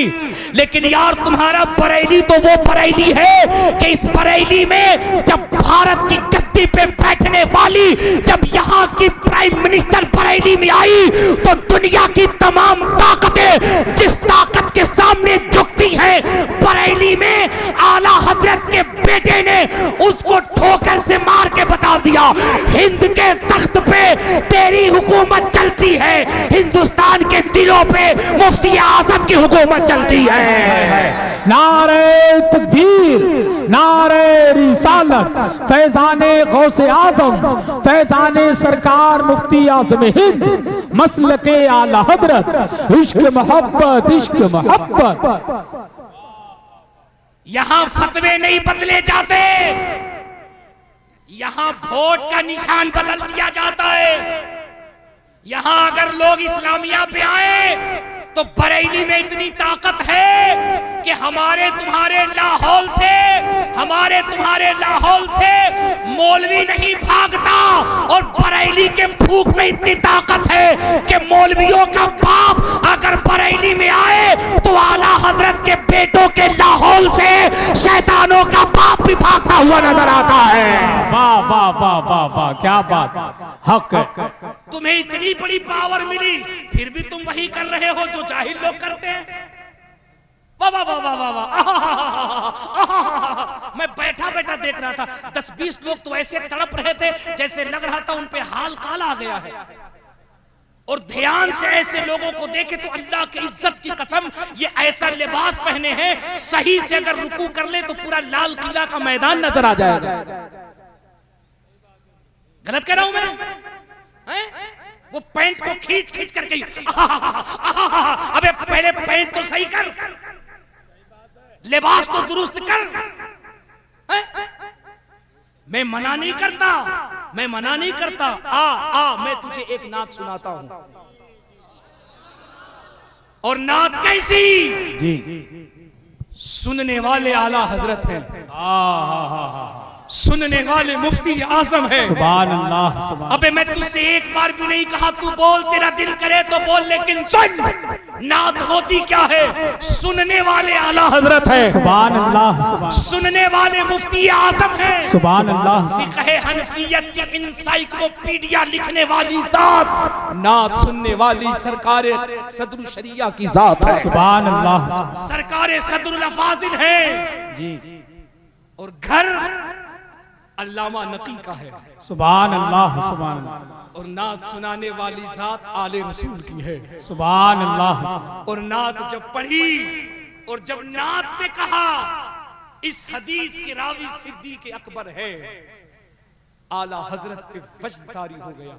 लेकिन यार तुम्हारा बरेली तो वो बरेली है कि इस बरेली में जब भारत की गद्दी पे बैठने वाली, जब यहाँ की प्राइम मिनिस्टर बरेली में आई तो दुनिया की तमाम ताकतें जिस ताकत के सामने झुकती है, बरेली में आला हजरत के बेटे ने उसको ठोकर से मार के बता दिया, हिंद के तख्त पे तेरी हुकूमत चलती है, हिंदुस्तान के दिलों पे मुफ्ती आजम की हुकूमत चलती है। नारे तकबीर, नारे रिसालत, फैजाने गौसे आजम, फैजाने सरकार मुफ्ती आजम हिंद, मसलके आला हजरत, इश्क मोहब्बत, इश्क मोहब्बत। यहां फतवे नहीं बदले जाते, यहां वोट का निशान बदल दिया जाता है। यहां अगर लोग इस्लामिया पे आए तो बरेली में इतनी ताकत है कि हमारे तुम्हारे लाहौल से मौलवी नहीं भागता, और बरेली के भूख में इतनी ताकत है कि मौलवियों का बाप अगर बरेली में आए तो आला हजरत के बेटों के लाहौल से शैतानों का बाप भी भागता हुआ नजर आता है। वाह वाह वाह वाह वाह, क्या बात, हक है। तुम्हें इतनी बड़ी पावर मिली, फिर भी तुम वही कर रहे हो जो जाहिल लोग करते हैं। वाह वाह वाह वाह वाह वाह। मैं बैठा बैठा देख रहा था, 10-20 लोग तो ऐसे तड़प रहे थे जैसे लग रहा था उन पे हाल काला आ गया है। और ध्यान से ऐसे लोगों को देखे तो अल्लाह की इज्जत की कसम, ये ऐसा लिबास पहने हैं, सही से अगर रुकू कर ले तो पूरा लाल किला का मैदान नजर आ जाएगा। गलत कह रहा हूं मैं? वो पैंट को खींच खींच करके, अबे पहले पैंट तो सही कर, लिबास तो दुरुस्त कर। मैं मना नहीं करता, आ मैं तुझे एक नात सुनाता हूं। और नात कैसी? जी, सुनने वाले आला हजरत हैं, सुनने वाले मुफ्ती आजम है। सुभान अल्लाह सुभान। अबे मैं तुझसे एक बार भी नहीं कहा तू बोल, तेरा दिल करे तो बोल, लेकिन सुन, नात होती क्या है? सुनने वाले आला हजरत है। सुभान अल्लाह सुभान। सुनने वाले मुफ्ती आजम है। सुभान अल्लाह। फिक़्ह हनफियत के इंसाइक्लोपीडिया लिखने वाली जात, नात सुनने वाली सरकार सदरुल शरिया की जात है। सुभान अल्लाह। सरकार सदरुल अफाजिल है जी। और घर अल्लामा नकी का है। सुभान अल्लाह सुभान अल्लाह। और नात सुनाने वाली जात आले रसूल की है। सुभान अल्लाह। और नात जब पढ़ी और जब नात में कहा इस हदीस के रावी सिद्दीक़ अकबर है, आला हजरत पे वजद तारी हो गया।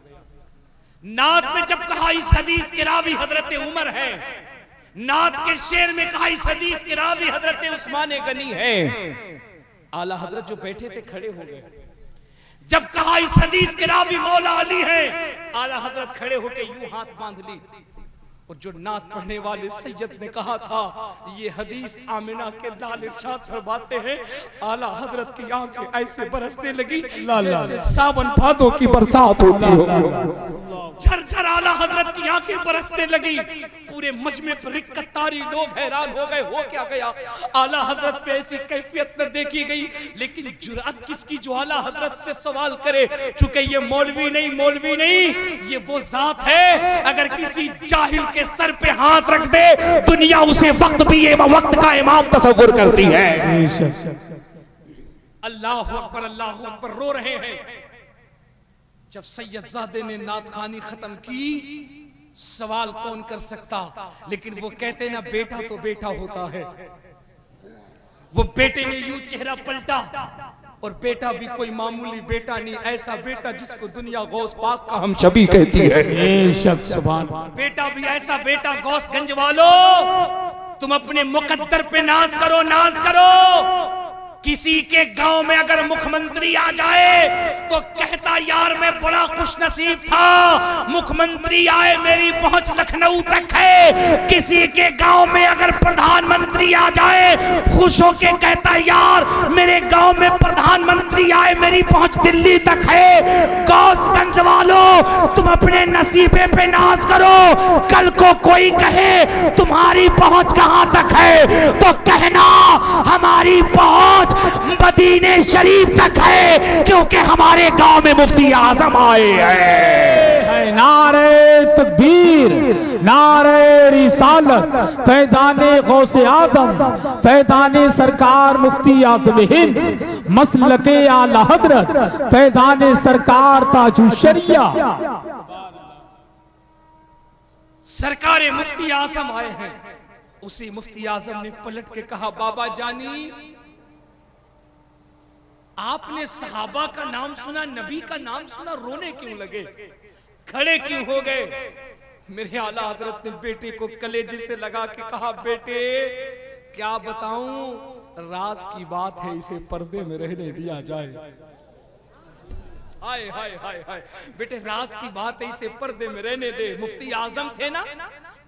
नात में जब कहा इस हदीस के रावी हजरत उमर है, नात के शेर में कहा इस हदीस के रावी हजरत उस्मान गनी है, आला हजरत जो बैठे थे खड़े हो गए। जब कहा इस हदीस के रावी मौला अली है, आला हजरत खड़े होके यूं हाथ बांध ली। और जो नात पढ़ने वाले सैयद ने कहा था ये हदीस आमिना के लाल इरशाद फरमाते हैं, आला हजरत की आंखें ऐसे बरसने लगी जैसे सावन भादों की बरसात होती हो। झरझर आला हजरत की आंखें बरसने लगी। पूरे मजमे पर रिक्कत तारी, लोग हैरान हो गए, हो क्या गया? आला हजरत पे ऐसी कैफियत न देखी गई। लेकिन जुर्अत किसकी जो आला हजरत से सवाल करे? चूंकि ये मौलवी नहीं, ये वो जात है, अगर किसी जाहिल के सर पे हाथ रख दे दुनिया उसे वक्त भी ये वक्त का इमाम तस्वुर करती है। अल्लाह अकबर रो रहे हैं। जब सैयदजादे ने नात खानी खत्म की, सवाल कौन कर सकता? लेकिन वो कहते ना बेटा तो बेटा होता है। वो बेटे ने यूं चेहरा पलटा, और बेटा भी कोई मामूली बेटा नहीं, ऐसा बेटा जिसको दुनिया गौस पाक का हम शबी कहती है। बेशक सुभान। बेटा भी ऐसा बेटा, गौसगंज वालों तुम अपने मुकद्दर पे नाज करो, नाज करो। किसी के गांव में अगर मुख्यमंत्री आ जाए तो कहता यार मैं बड़ा खुश नसीब था, मुख्यमंत्री आए, मेरी पहुंच लखनऊ तक है। किसी के गांव में अगर प्रधानमंत्री आ जाए खुश होके कहता यार मेरे गांव में प्रधानमंत्री आए, मेरी पहुंच दिल्ली तक है। गौसगंज वालों तुम अपने नसीबे पे नाज करो। कल को कोई कहे तुम्हारी पहुंच कहां तक है तो कहना हमारी पहुंच मदीने शरीफ तक है, क्योंकि हमारे गांव में मुफ्ती आजम आए हैं। नारे तकबीर, नारे रिसालत, फैजाने गौसे आजम, फैजाने सरकार मुफ्ती आजम हिंद, मसलके आला हजरत, फैजाने सरकार ताजु शरिया। सरकारे मुफ्ती आजम आए हैं। उसी मुफ्ती आजम ने पलट के कहा बाबा जानी, आपने सहाबा का नाम सुना, नबी का नाम सुना, रोने क्यों लगे, खड़े क्यों हो गए? मेरे आला हजरत ने बेटे को कलेजे से लगा के कहा बेटे क्या बताऊं, राज की बात है, इसे पर्दे में रहने दिया जाए। हाय हाय हाय हाय, बेटे राज की बात है, इसे पर्दे में रहने दे। मुफ्ती आजम थे ना,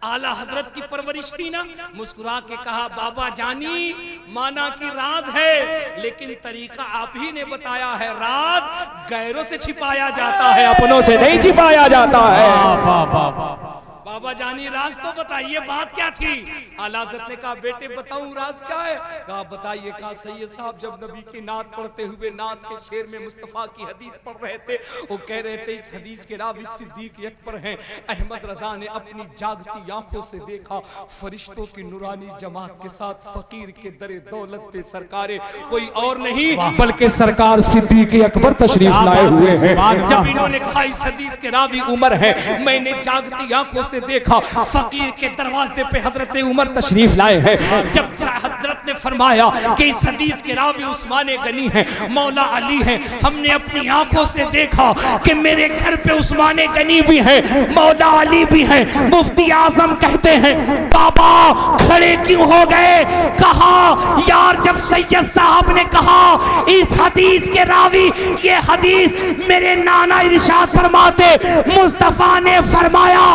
आला हजरत की परवरिश थी ना। मुस्कुरा के कहा बाबा जानी माना कि राज है, लेकिन तरीका आप ही ने बताया है, राज गैरों से छिपाया जाता है, अपनों से नहीं छिपाया जाता है। बाबा जानी राज तो बताइए, बात क्या थी? आला हज़रत ने कहा बेटे बताऊं राज क्या है? कहा बताइए। कहा सैयद साहब जब नबी की नात पढ़ते हुए नात के शेर में मुस्तफ़ा की हदीस पढ़ रहे थे, वो कह रहे थे इस हदीस के रावी सिद्दीक़ अकबर हैं। अहमद रजा ने अपनी जागती आंखों से देखा फरिश्तों की नूरानी जमात के साथ फकीर के दरे दौलत पे सरकारे कोई और नहीं बल्कि सरकार सिद्दीक़ अकबर तशरीफ लाए हुए हैं। जब इन्होंने कहा इस हदीस के रावी उमर है, मैंने जागती आंखों से देखा फकीर के दरवाजे पे हजरत उमर तशरीफ लाए हैं। जब हजरत ने फरमाया कि इस हदीस के रावी उस्मान गनी हैं, मौला अली हैं, हमने अपनी आंखों से देखा कि मेरे घर पे उस्मान गनी भी है, मौला अली भी है। मुफ्ती आजम कहते हैं बाबा खड़े क्यों हो गए? कहा यार जब सैयद साहब ने कहा इस हदीस के रावी, ये हदीस मेरे नाना इरशाद फरमाते, मुस्तफा ने फरमाया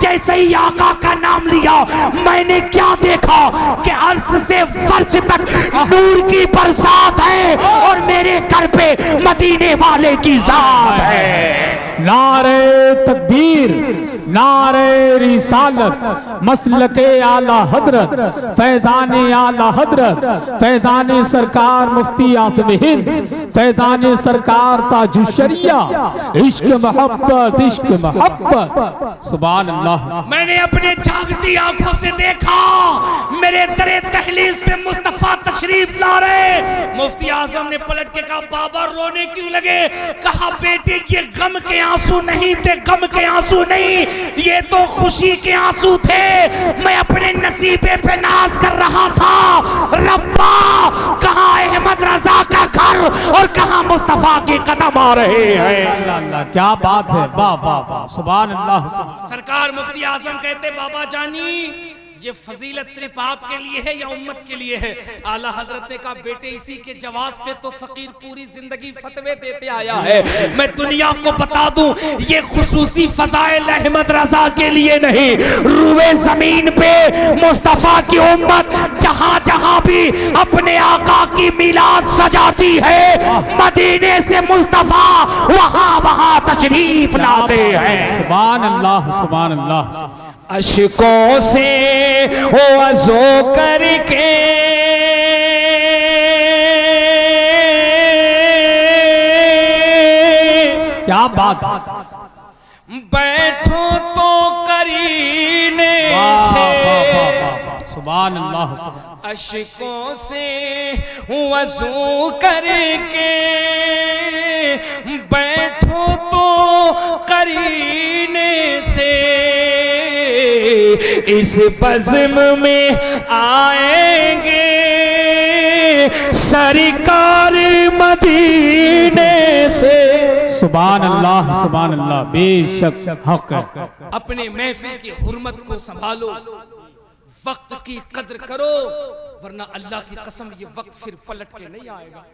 जैसे ही आका का नाम लिया मैंने क्या देखा कि अर्श से फर्श तक नूर की बरसात है और मेरे घर पे मदीने वाले की जात है। नारे तकबीर, नारे रिसालत, मसलके आला हजरत, फैजाने आला हजरत, फैजाने सरकार मुफ्ती आज़म हिंद, फैजाने सरकार ताजुशरिया, इश्क मोहब्बत, इश्क मोहब्बत। सुभान अल्लाह। मैंने अपने जागती आंखों से देखा, मेरे दरे तहलीस पे मुस्तफा तशरीफ ला रहे। मुफ्ती आजम ने पलट के कहा बाबा रोने क्यों लगे? कहा बेटे ये गम के आंसू नहीं थे, गम के आंसू नहीं, ये तो खुशी के आंसू थे। मैं अपने नसीबे पे नाज कर रहा था, रब्बा कहां अहमद रजा का घर और कहां मुस्तफा के कदम आ रहे हैं। अल्लाह अल्लाह, क्या बात है, वाह वाह वाह, सुभान अल्लाह। सरकार मुफ्ती आजम कहते बाबा जानी ये फजीलत सिर्फ आपके लिए है या उम्मत के लिए है? आला हजरत ने कहा बेटे इसी के जवाब पे तो फकीर पूरी जिंदगी फतवे देते आया है। मैं दुनिया को बता दूं ये खुसूसी फजाइल अहमद रजा के लिए नहीं, रूए जमीन पे मुस्तफा की उम्मत जहां जहां भी अपने आका की मिलाद सजाती है, मदीने से मुस्तफा वहां वहां तशरीफ लाते हैं। सुभान अल्लाह, सुभान अल्लाह। अशकों से वज़ू करके क्या बात, बैठो तो करीने से, सुभान अल्लाह। अशकों से वज़ू करके बैठो तो करीने से, इस बज़्म में आएंगे सरकार मदीने से। सुभान अल्लाह, सुभान अल्लाह, बेशक हक है। अपने महफिल की हुर्मत को संभालो, वक्त की कद्र करो, वरना अल्लाह की कसम ये वक्त फिर पलट के नहीं आएगा।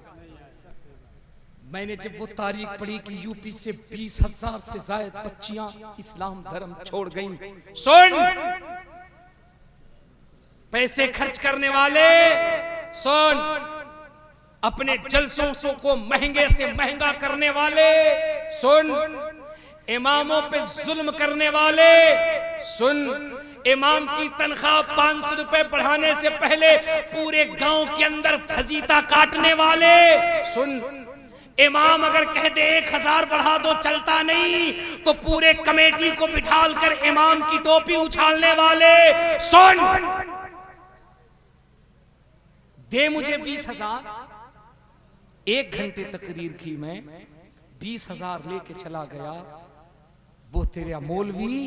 मैंने जब वो तारीख पढ़ी कि यूपी से 20,000 से ज्यादा बच्चियां इस्लाम धर्म छोड़ गईं। सुन पैसे खर्च करने वाले, सुन अपने जलसों को महंगे से महंगा करने वाले, सुन इमामों पे जुल्म करने वाले, सुन इमाम की तनख्वाह 500 रुपए बढ़ाने से पहले पूरे गांव के अंदर फजीता काटने वाले, सुन इमाम अगर कह दे 1000 बढ़ा दो चलता नहीं तो पूरे कमेटी को बिठाल कर इमाम की टोपी उछालने वाले, सुन दे मुझे 20,000, 1 घंटे तकरीर की मैं 20,000 लेके चला गया। वो तेरा मौलवी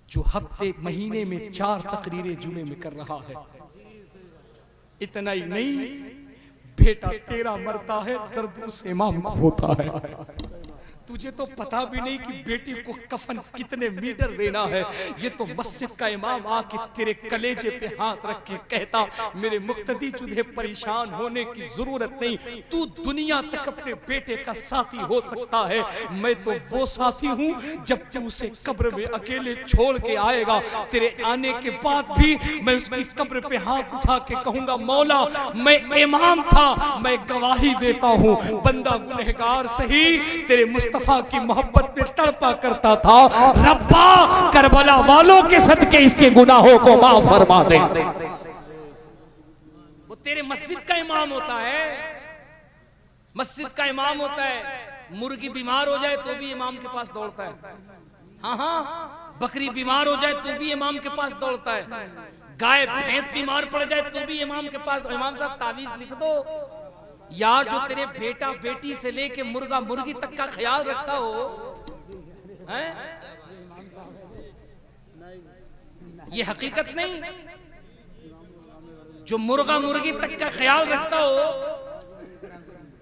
जो हफ्ते महीने में 4 तकरीरें जुमे में कर रहा है, इतना ही नहीं बेटा तेरा मरता है दर्द उस इमाम को होता है। तुझे तो पता भी नहीं कि बेटी को कफन कितने मीटर देना है। ये तो मस्जिद का इमाम आके तेरे कलेजे पे हाथ रख के कहता मेरे मुक्तदी तुझे परेशान होने की जरूरत नहीं, तू दुनिया तक अपने बेटे का साथी हो सकता है। मैं तो वो साथी हूँ जब तू उसे कब्र में अकेले छोड़ के आएगा, तेरे आने के बाद भी मैं उसकी कब्र पे हाथ उठा के कहूंगा मौला मैं इमाम था, मैं गवाही देता हूँ बंदा गुनहगार सही तेरे मुस्तफा की मोहब्बत में तड़पा करता था। रब्बा करबला वालों के सदके इसके गुनाहों को माफ फरमा दे। वो तेरे मस्जिद का इमाम होता है, मस्जिद का इमाम होता है। मुर्गी बीमार हो जाए तो भी इमाम के पास दौड़ता है, हाँ हाँ बकरी बीमार हो जाए तो भी इमाम के पास दौड़ता है, गाय भैंस बीमार पड़ जाए तो भी इमाम के पास, इमाम साहब तावीज लिख दो। यार जो तेरे बेटा बेटी से लेके मुर्गा मुर्गी तक का ख्याल रखता हो है? ये हकीकत नहीं, जो मुर्गा मुर्गी तक का ख्याल रखता हो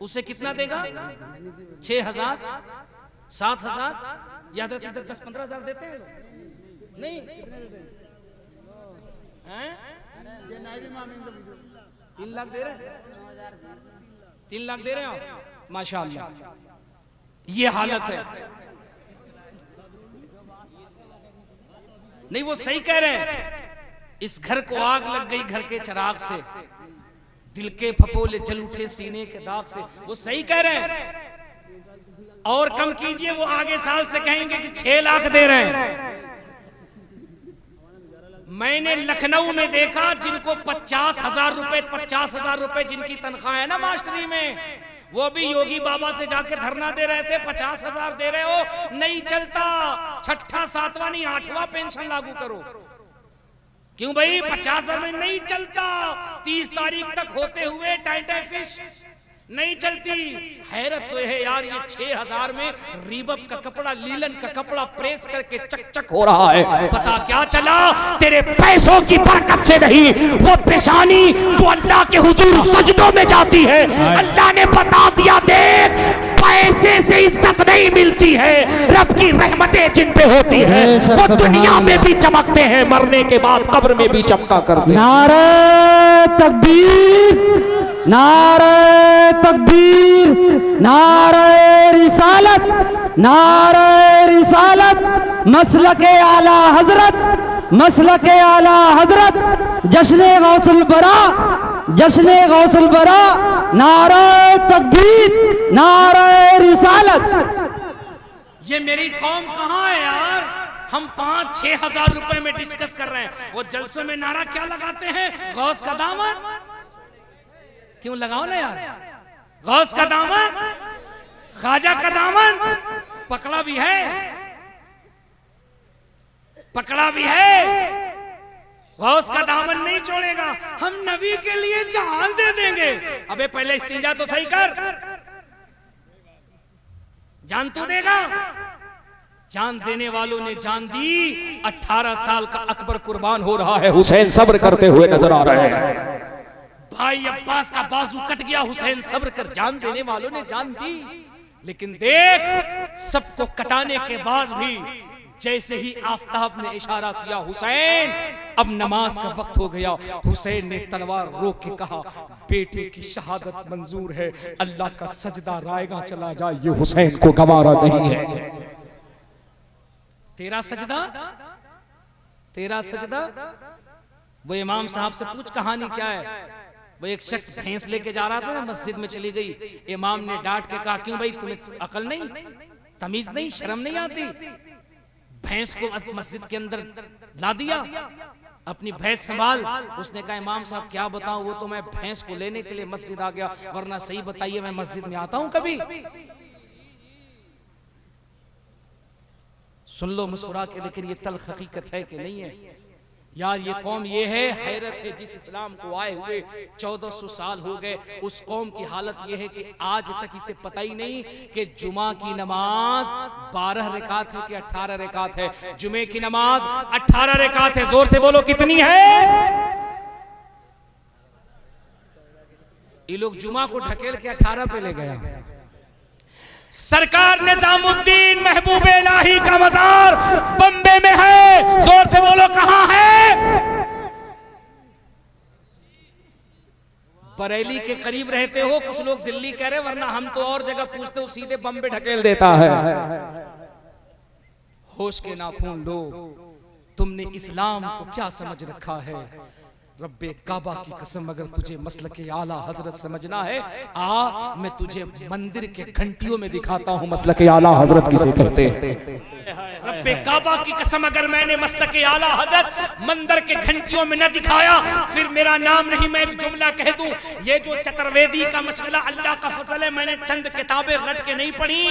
उसे कितना देगा? 6,000 7,000 याद रख, इधर 10-15,000 देते हैं नहीं हैं? 3 लाख दे रहे हैं, 3 लाख दे रहे हो माशाअल्लाह। ये हालत है। नहीं वो सही कह रहे हैं, इस घर को आग लग गई घर के चिराग से, दिल के फपोले जल उठे सीने के दाग से। वो सही कह रहे हैं। और कम कीजिए, वो आगे साल से कहेंगे कि 6 लाख दे रहे हैं। मैंने लखनऊ में देखा जिनको 50,000 रुपए जिनकी तनख्वाह है ना मास्टरी में, वो भी योगी बाबा से जाके धरना दे रहे थे। 50,000 दे रहे हो, नहीं चलता, 6ठा 7वां नहीं 8वां पेंशन लागू करो। क्यों भाई? 50,000 में नहीं चलता। 30 तारीख तक होते हुए टाइटा फिश नहीं चलती। हैरत तो है यार, ये 6,000 में रीबक का कपड़ा, लीलन का कपड़ा प्रेस करके चक हो रहा है। पता क्या चला? तेरे पैसों की बरकत से नहीं, वो पेशानी जो अल्लाह के हुजूर सजदों में जाती है, अल्लाह ने बता दिया, देख पैसे से इज्जत नहीं मिलती है, रब की रहमतें जिन पे होती है वो दुनिया में भी चमकते हैं, मरने के बाद कब्र में भी चमका करते हैं। नारे तकबीर, नारे तकबीर, नारे रिसालत, नारे रिसालत, मसलके आला हजरत, मसलके आला हजरत, जश्ने गौसुल बरा, जश्ने गौसुल बरा, नारे तकबीर, नारे रिसालत। ये मेरी कौम कहाँ है यार? हम 5-6 हजार रुपए में डिस्कस कर रहे हैं, वो जलसों में नारा क्या लगाते हैं? गौस का दामन। क्यों लगाओ ना यार, गौस का दामन, ख्वाजा का दामन। पकड़ा भी है, पकड़ा भी है। गौस का दामन नहीं छोड़ेगा। हम नबी के लिए जान दे देंगे। अबे पहले इस्तिंजा तो सही कर, जान तो देगा। जान देने वालों ने जान दी। 18 साल का अकबर कुर्बान हो रहा है, हुसैन सब्र करते हुए नजर आ रहे हैं। भाई अब्बास का बाजू कट गया, हुसैन सब्र कर, जान देने वालों ने जान दी। लेकिन देख, सबको कटाने के बाद भी जैसे ही आफताब ने इशारा किया, हुसैन अब नमाज का वक्त हो गया, हुसैन ने तलवार रोक के कहा, बेटे की शहादत मंजूर है, अल्लाह का सजदा रायगा चला जाए, ये हुसैन को गवारा नहीं है। तेरा सजदा, तेरा सजदा। वो इमाम साहब से पूछ कहानी क्या है। वो एक शख्स भैंस लेके जा रहा था ना, मस्जिद में चली गई। इमाम ने डांट के कहा, क्यों भाई तुम्हें अकल नहीं, तमीज नहीं, शर्म नहीं आती? भैंस को मस्जिद के अंदर ला दिया, अपनी भैंस संभाल। उसने कहा, इमाम साहब क्या बताऊं, वो तो मैं भैंस को लेने के लिए मस्जिद आ गया, वरना सही बताइए मैं मस्जिद में आता हूं कभी? सुन लो मुस्कुरा के, लेकिन ये तल्ख हकीकत है कि नहीं है यार? ये कौम ये है, हैरत है, जिस इस्लाम को आए हुए 1400 साल हो गए, उस कौम की हालत ये है कि आज तक इसे पता ही नहीं कि जुमा की नमाज 12 रकात है कि 18 रकात है। जुमे की नमाज 18 रकात है। जोर से बोलो कितनी है? ये लोग जुमा को ढकेल के 18 पे ले गया। सरकार निजामुद्दीन महबूब इलाही का मजार बम्बे में है। जोर से बोलो कहां है? बरेली के करीब रहते हो, कुछ लोग दिल्ली कह रहे, वरना हम तो और जगह पूछते हो, सीधे बम्बे ढकेल देता है। होश के नाखून लोग, तुमने इस्लाम को क्या समझ रखा है? रब्बे काबा की कसम, अगर तुझे मसलके आला हजरत समझना है, आ मैं तुझे मंदिर के घंटियों में दिखाता हूँ मसलके आला हजरत किसे कहते हैं। रब्बे काबा की कसम, अगर मैंने मसलके आला हजरत मंदिर के घंटियों में न दिखाया, फिर मेरा नाम नहीं। मैं एक जुमला कह दूं, ये जो चतुर्वेदी का मसला अल्लाह का फजल है, मैंने चंद किताबें रट के नहीं पढ़ी,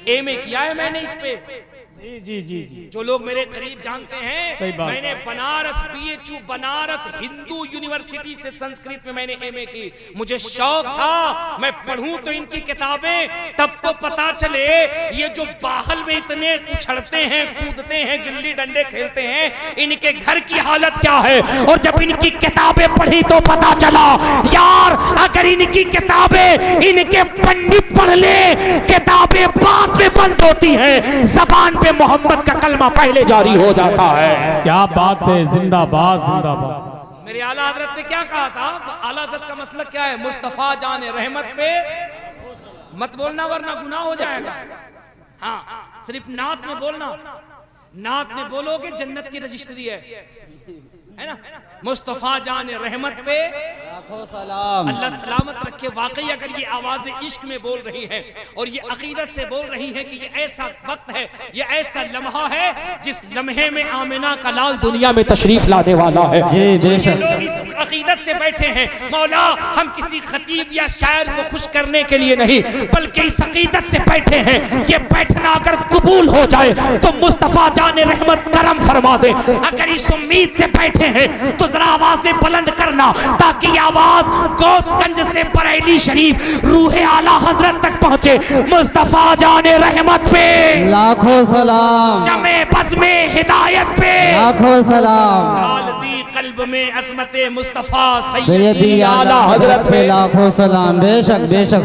एमए किया है मैंने इस पे। जी जी जी जी, जो लोग मेरे करीब जानते हैं, मैंने बनारस BHU बनारस हिंदू यूनिवर्सिटी से संस्कृत में मैंने एमए की। मुझे शौक था मैं पढ़ूं तो इनकी किताबें, तब तो पता चले ये जो बाहल में इतने उछड़ते हैं, कूदते हैं, गिल्ली डंडे खेलते हैं, इनके घर की हालत क्या है। और जब इनकी किताबें पढ़ी तो पता चला, यार अगर इनकी किताबें इनके पंडित पढ़ ले, किताबें बाद में बंद होती हैं, जबान पे मोहम्मद का कलमा पहले जारी हो जाता है। क्या बात है, जिंदाबाद जिंदाबाद। मेरे आला हजरत ने क्या कहा था? आला हजरत का मसलक क्या है? मुस्तफा जाने रहमत पे मत बोलना, वरना गुनाह हो जाएगा। हाँ, सिर्फ नात में बोलना, नात में बोलोगे जन्नत की रजिस्ट्री है ना। मुस्तफा जाने रहमत पे लाखों सलाम। अल्लाह सलामत रखे। वाकई अगर ये आवाज़ें इश्क में बोल रही हैं और ये अकीदत से बोल रही हैं कि ये ऐसा वक्त है, ये ऐसा लम्हा है जिस लम्हे में आमिना का लाल दुनिया में तशरीफ लाने वाला है। ये लोग इस अकीदत से बैठे हैं, मौला हम किसी खतीब या शायर को खुश करने के लिए नहीं, बल्कि इस अकीदत से बैठे हैं, ये बैठना अगर कबूल हो जाए तो मुस्तफा जाने रहमत करम फरमा दे। अगर इस उम्मीद से बैठे हैं तो जरा आवाजें बुलंद करना, ताकि ये आवाज गौसगंज से बरेली शरीफ रूह आला हजरत तक पहुंचे। मुस्तफा जाने रहमत पे लाखों सलाम। शमे बज़ में हिदायत पे लाखों सलाम। गालदी कल्ब में अज़मत मुस्तफा सैयदी सैयदी आला हजरत पे लाखों सलाम। बेशक बेशक।